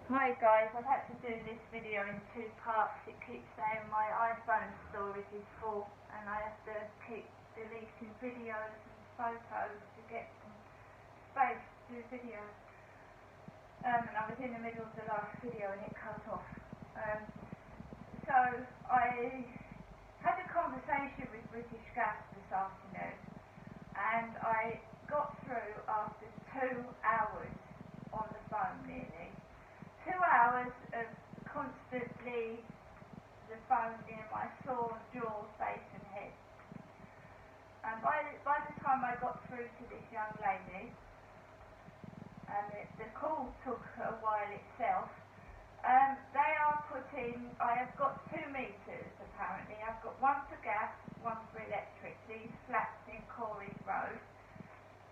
Hi guys, I've had to do this video in two parts. It keeps saying my iPhone storage is full and I have to keep deleting videos and photos to get some space to do videos. And I was in the middle of the last video and it cut off. So I had a conversation with British Gas this afternoon and I got through after 2 hours on the phone nearly. 2 hours of constantly the phone near my sore jaw, face and head. And by the time I got through to this young lady, and the call took a while itself, they are putting, I have got 2 meters apparently. I've got one for gas, one for electric. These flats in Corey's Road,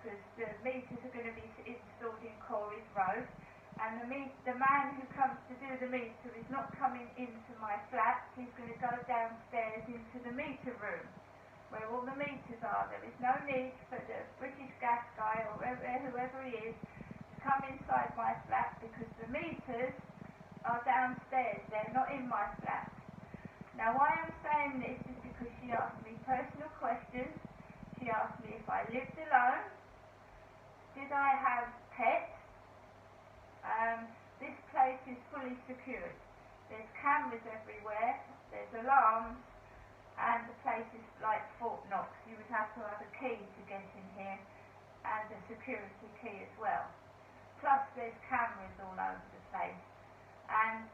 because the meters are going to be installed in Corey's Road. And the man who comes to do the meter is not coming into my flat. He's going to go downstairs into the meter room where all the meters are. There is no need for the British Gas guy or whoever he is to come inside my flat because the meters are downstairs. They're not in my flat. Now why I'm saying this is because she asked me personal questions. She asked me if I lived alone. Did I have pets? This place is fully secured. There's cameras everywhere, there's alarms, and the place is like Fort Knox. You would have to have a key to get in here, and a security key as well. Plus there's cameras all over the place. And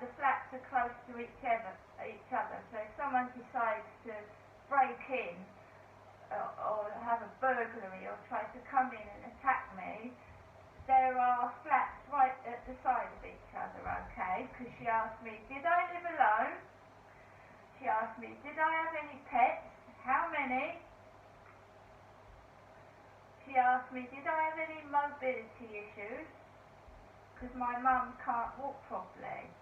the flats are close to each other, so if someone decides to break in, or have a burglary, or try to come in and attack me, there are flats right at the side of each other, okay? Because she asked me, did I live alone? She asked me, did I have any pets? How many? She asked me, did I have any mobility issues? Because my mum can't walk properly.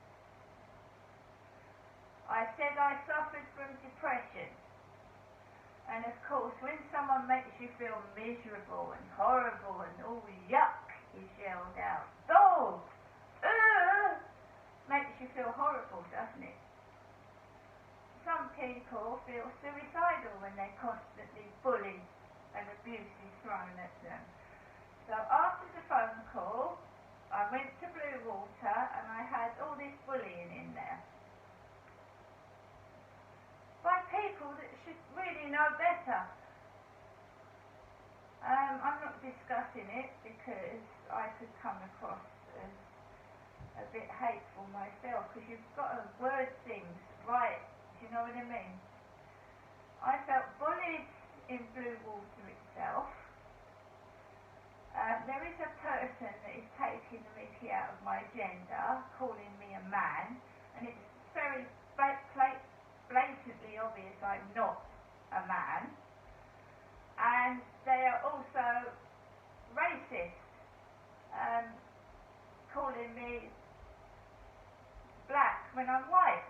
I said I suffered from depression. And of course, when someone makes you feel miserable and horrible and all yuck, is yelled out. Oh! Makes you feel horrible, doesn't it? Some people feel suicidal when they're constantly bullied and abuse is thrown at them. So after the phone call, I went to Blue Water and I had all this bullying in there. By people that should really know better. I'm not discussing it because I could come across as a bit hateful myself, because you've got to word things right, do you know what I mean? I felt bullied in Blue Water itself. There is a person that is taking the mickey out of my gender, calling me a man, and it's very blatantly obvious I'm not a man. And they are also racist, calling me black when I'm white.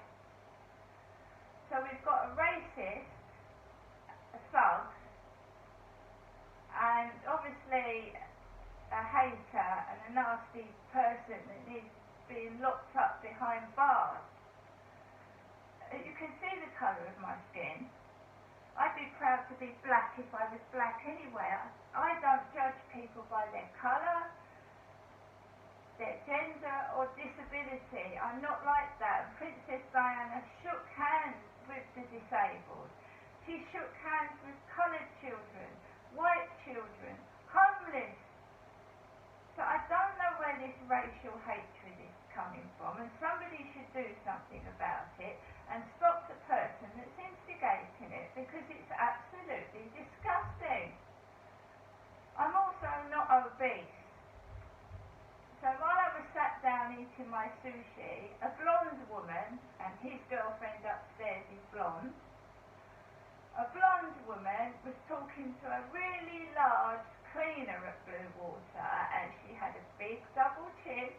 So we've got a racist, a thug, and obviously a hater and a nasty person that needs being locked up behind bars. You can see the colour of my skin. I'd be proud to be black if I was black anyway. I don't judge people by their colour, their gender or disability. I'm not like that. Princess Diana shook hands with the disabled. She shook hands with coloured children, white children, homeless. So I don't know where this racial hatred is coming from, and somebody should do something about it and stop the person that's instigating it, because it's absolutely disgusting. I'm also not obese. So while I was sat down eating my sushi, a blonde woman, and his girlfriend upstairs is blonde, a blonde woman was talking to a really large cleaner at Blue Water, and she had a big double chin,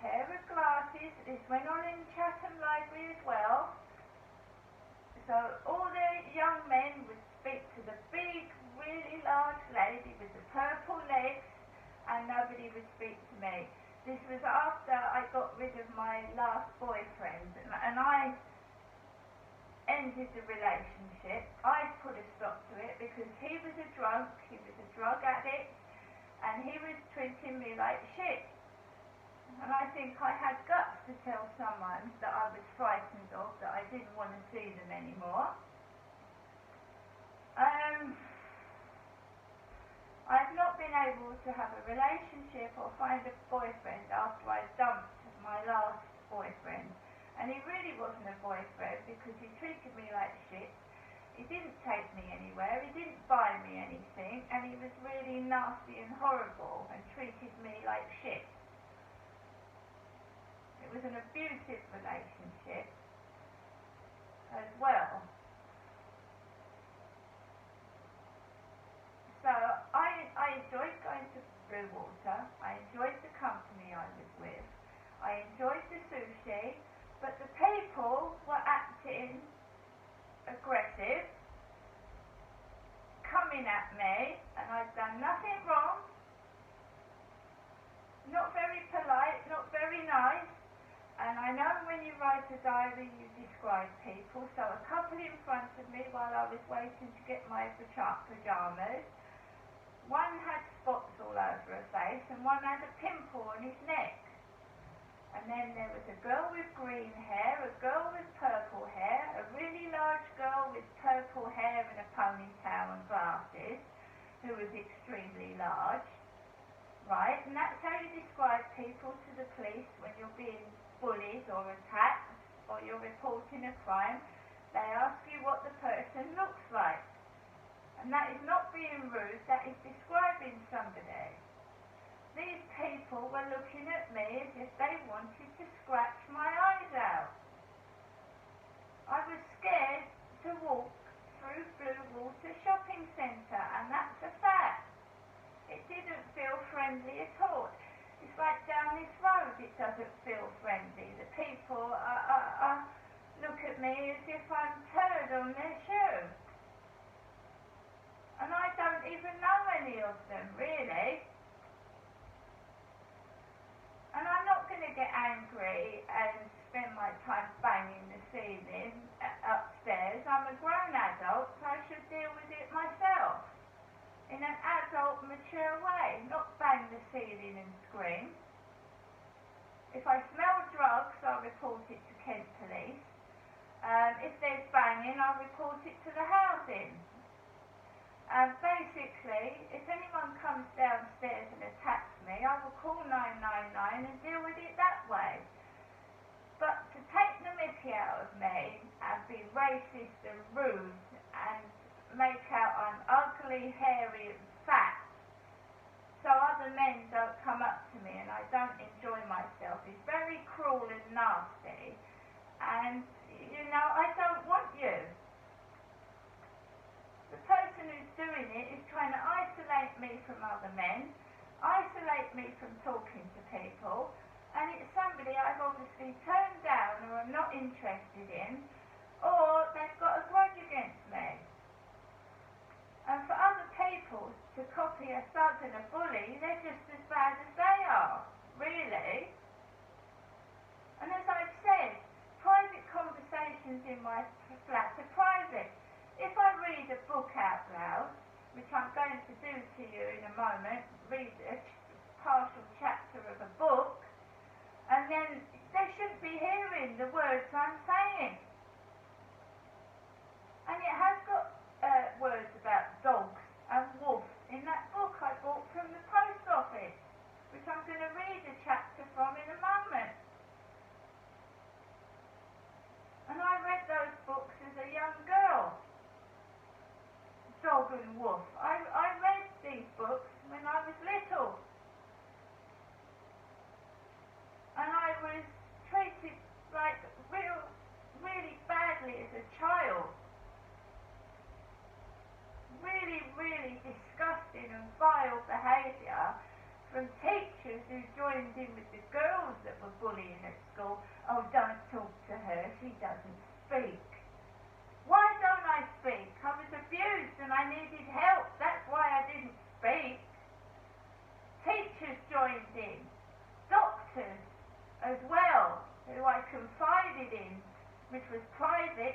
pair of glasses. This went on in Chatham Library as well. So all the young men would speak to the big, really large lady with the purple legs, and nobody would speak to me. This was after I got rid of my last boyfriend, and I ended the relationship. I put a stop to it because he was a drunk, he was a drug addict, and he was treating me like shit. And I think I had guts to tell someone that I was frightened of, that I didn't want to see them anymore. I've not been able to have a relationship or find a boyfriend after I dumped my last boyfriend. And he really wasn't a boyfriend because he treated me like shit. He didn't take me anywhere, he didn't buy me anything, and he was really nasty and horrible and treated me like shit. It was an abusive relationship as well. So I enjoyed going to Bluewater, I enjoyed the company I was with, I enjoyed the sushi, but the people were acting aggressive, coming at me, and I'd done nothing wrong, not very polite, not very nice. And I know when you write a diary you describe people, so a couple in front of me while I was waiting to get my pyjamas, one had spots all over her face and one had a pimple on his neck. And then there was a girl with green hair, a girl with purple hair, a really large girl with purple hair and a ponytail and glasses, who was extremely large, right? And that's how you describe people to the police when you're being bullied or attacked or you're reporting a crime. They ask you what the person looks like. And that is not being rude, that is describing somebody. These people were looking at me as if they wanted to scratch my eyes out. I was scared to walk through Bluewater Shopping Centre, and that's a fact. It didn't feel friendly at all. It's like down this road, it doesn't feel friendly. The people look at me as if I'm turd on their shoe. And I don't even know any of them, really. And I'm not going to get angry and spend my time banging the ceiling upstairs. I'm a grown adult, so I should deal with it myself. In an adult, mature way, not bang the ceiling and scream. If I smell drugs, I'll report it to Kent Police. If there's banging, I'll report it to the housing. Basically, if anyone comes downstairs and attacks me, I will call 999 and deal with it that way. But to take the mickey out of me and be racist and rude and make out I'm ugly, hairy and fat, so other men don't come up to me and I don't enjoy myself, is very cruel and nasty. And, you know, I don't want you. The person who's doing it is trying to isolate me from other men, isolate me from talking to people, and it's somebody I've obviously turned down or I'm not interested in, or they've got a grudge against me. And for other people to copy a thug and a bully, they're just as bad as they are, really. And as I've said, private conversations in my flat are private. If I read a book out loud, which I'm going to do to you in a moment, read a partial chapter of a book, and then they shouldn't be hearing the words I'm saying. And it has got words about dogs and wolves in that book I bought from the post office, which I'm going to read a chapter from in a moment. And I read those books as a young girl. Dog and Wolf. I read these books when I was little. And I was treated like really badly as a child. Really, really disgusting and vile behaviour from teachers who joined in with the girls that were bullying at school. Oh, don't talk to her, she doesn't speak. Why don't I speak? I was abused and I needed help. That's why I didn't speak. Teachers joined in. Doctors as well, who I confided in, which was private,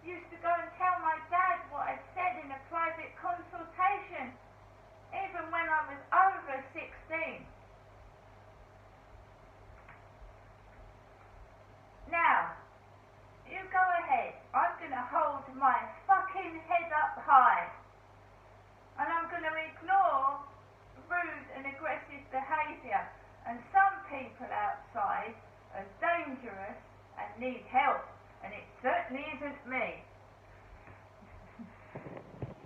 used to go and tell my dad what I'd said in a private consultation, even when I was over 16. Now, you go ahead. I'm going to hold my fucking head up high. And I'm going to ignore rude and aggressive behaviour. And some people outside are dangerous and need help. And it certainly isn't me.